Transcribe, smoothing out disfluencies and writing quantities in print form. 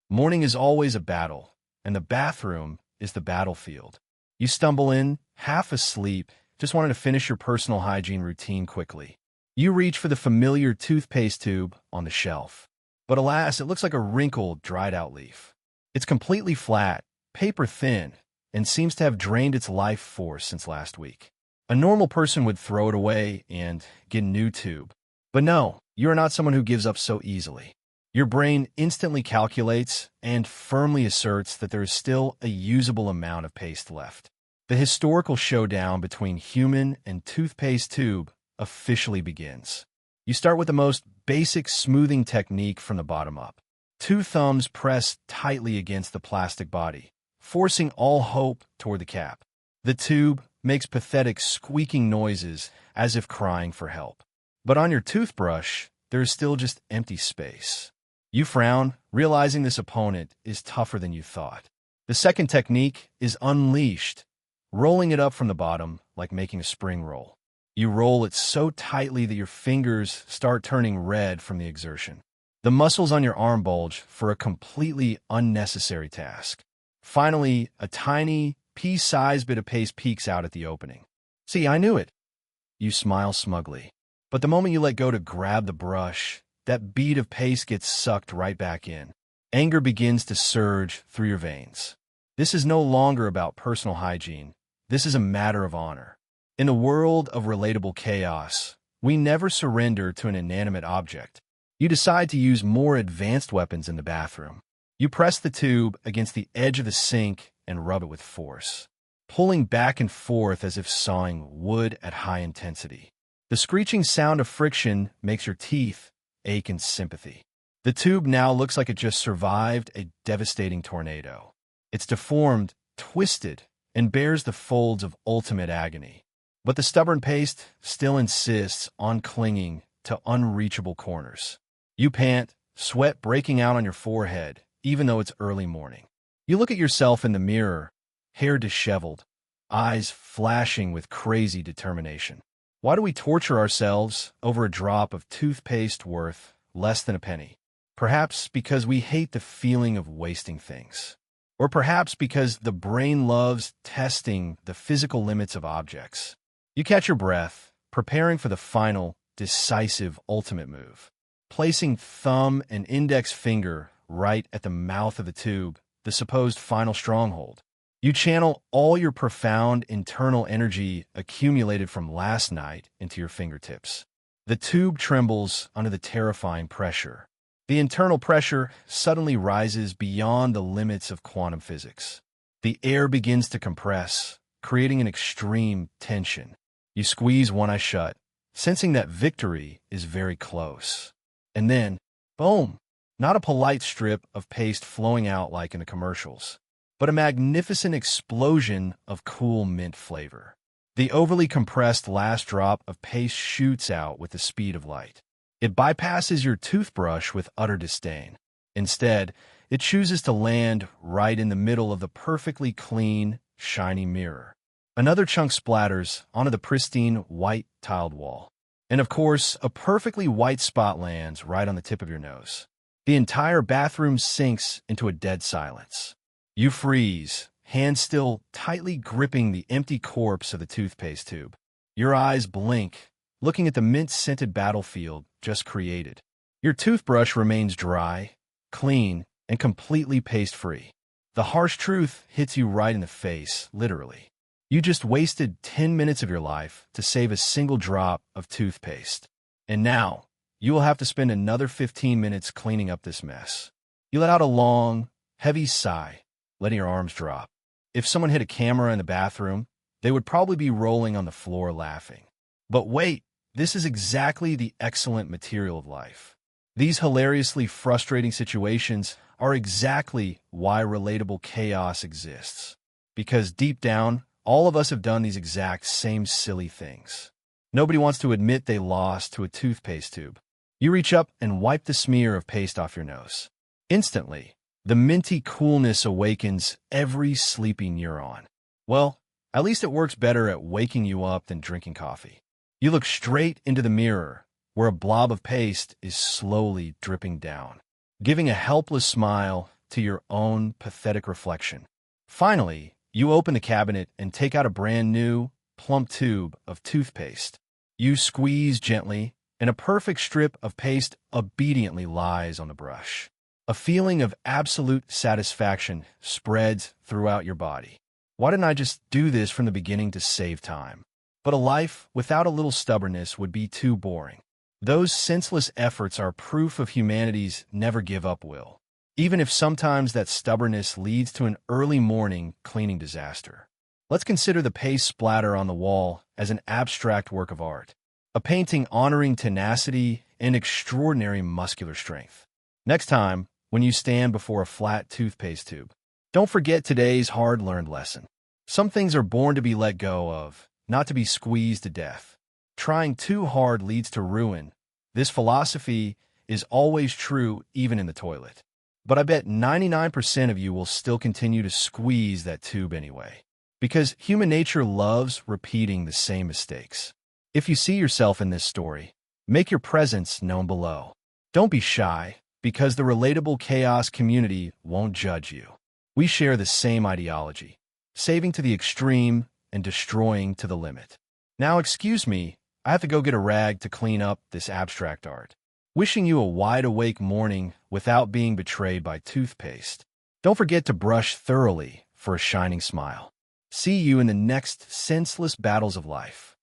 Morning is always a battle, and the bathroom is the battlefield. You stumble in, half asleep, just wanting to finish your personal hygiene routine quickly. You reach for the familiar toothpaste tube on the shelf. But alas, it looks like a wrinkled, dried-out leaf. It's completely flat, paper-thin, and seems to have drained its life force since last week. A normal person would throw it away and get a new tube. But no, you are not someone who gives up so easily. Your brain instantly calculates and firmly asserts that there is still a usable amount of paste left. The historical showdown between human and toothpaste tube officially begins. You start with the most basic smoothing technique from the bottom up. Two thumbs press tightly against the plastic body, forcing all hope toward the cap. The tube makes pathetic squeaking noises as if crying for help. But on your toothbrush, there is still just empty space. You frown, realizing this opponent is tougher than you thought. The second technique is unleashed, rolling it up from the bottom like making a spring roll. You roll it so tightly that your fingers start turning red from the exertion. The muscles on your arm bulge for a completely unnecessary task. Finally, a tiny, pea-sized bit of paste peeks out at the opening. See, I knew it. You smile smugly. But the moment you let go to grab the brush, that bead of paste gets sucked right back in. Anger begins to surge through your veins. This is no longer about personal hygiene. This is a matter of honor. In a world of relatable chaos, we never surrender to an inanimate object. You decide to use more advanced weapons in the bathroom. You press the tube against the edge of the sink and rub it with force, pulling back and forth as if sawing wood at high intensity. The screeching sound of friction makes your teeth ache in sympathy. The tube now looks like it just survived a devastating tornado. It's deformed, twisted, and bears the folds of ultimate agony. But the stubborn paste still insists on clinging to unreachable corners. You pant, sweat breaking out on your forehead, even though it's early morning. You look at yourself in the mirror, hair disheveled, eyes flashing with crazy determination. Why do we torture ourselves over a drop of toothpaste worth less than a penny? Perhaps because we hate the feeling of wasting things. Or perhaps because the brain loves testing the physical limits of objects. You catch your breath, preparing for the final, decisive, ultimate move. Placing thumb and index finger right at the mouth of the tube, the supposed final stronghold. You channel all your profound internal energy accumulated from last night into your fingertips. The tube trembles under the terrifying pressure. The internal pressure suddenly rises beyond the limits of quantum physics. The air begins to compress, creating an extreme tension. You squeeze one eye shut, sensing that victory is very close. And then, boom! Not a polite strip of paste flowing out like in the commercials, but a magnificent explosion of cool mint flavor. The overly compressed last drop of paste shoots out with the speed of light. It bypasses your toothbrush with utter disdain. Instead, it chooses to land right in the middle of the perfectly clean, shiny mirror. Another chunk splatters onto the pristine, white, tiled wall. And of course, a perfectly white spot lands right on the tip of your nose. The entire bathroom sinks into a dead silence. You freeze, hands still tightly gripping the empty corpse of the toothpaste tube. Your eyes blink, looking at the mint-scented battlefield just created. Your toothbrush remains dry, clean, and completely paste-free. The harsh truth hits you right in the face, literally. You just wasted 10 minutes of your life to save a single drop of toothpaste. And now, you will have to spend another 15 minutes cleaning up this mess. You let out a long, heavy sigh, letting your arms drop. If someone hit a camera in the bathroom, they would probably be rolling on the floor laughing. But wait, this is exactly the excellent material of life. These hilariously frustrating situations are exactly why relatable chaos exists. Because deep down, all of us have done these exact same silly things. Nobody wants to admit they lost to a toothpaste tube. You reach up and wipe the smear of paste off your nose. Instantly, the minty coolness awakens every sleepy neuron. Well, at least it works better at waking you up than drinking coffee. You look straight into the mirror, where a blob of paste is slowly dripping down. Giving a helpless smile, to your own pathetic reflection. Finally, you open the cabinet and take out a brand new, plump tube of toothpaste. You squeeze gently, and a perfect strip of paste obediently lies on the brush. A feeling of absolute satisfaction spreads throughout your body. Why didn't I just do this from the beginning to save time? But a life without a little stubbornness would be too boring. Those senseless efforts are proof of humanity's never-give-up will, even if sometimes that stubbornness leads to an early morning cleaning disaster. Let's consider the paste splatter on the wall as an abstract work of art, a painting honoring tenacity and extraordinary muscular strength. Next time, when you stand before a flat toothpaste tube, don't forget today's hard-learned lesson. Some things are born to be let go of, not to be squeezed to death. Trying too hard leads to ruin. This philosophy is always true even in the toilet. But I bet 99% of you will still continue to squeeze that tube anyway, because human nature loves repeating the same mistakes. If you see yourself in this story, make your presence known below. Don't be shy, because the Relatable Chaos community won't judge you. We share the same ideology, saving to the extreme and destroying to the limit. Now, excuse me, I have to go get a rag to clean up this abstract art. Wishing you a wide-awake morning without being betrayed by toothpaste. Don't forget to brush thoroughly for a shining smile. See you in the next senseless battles of life.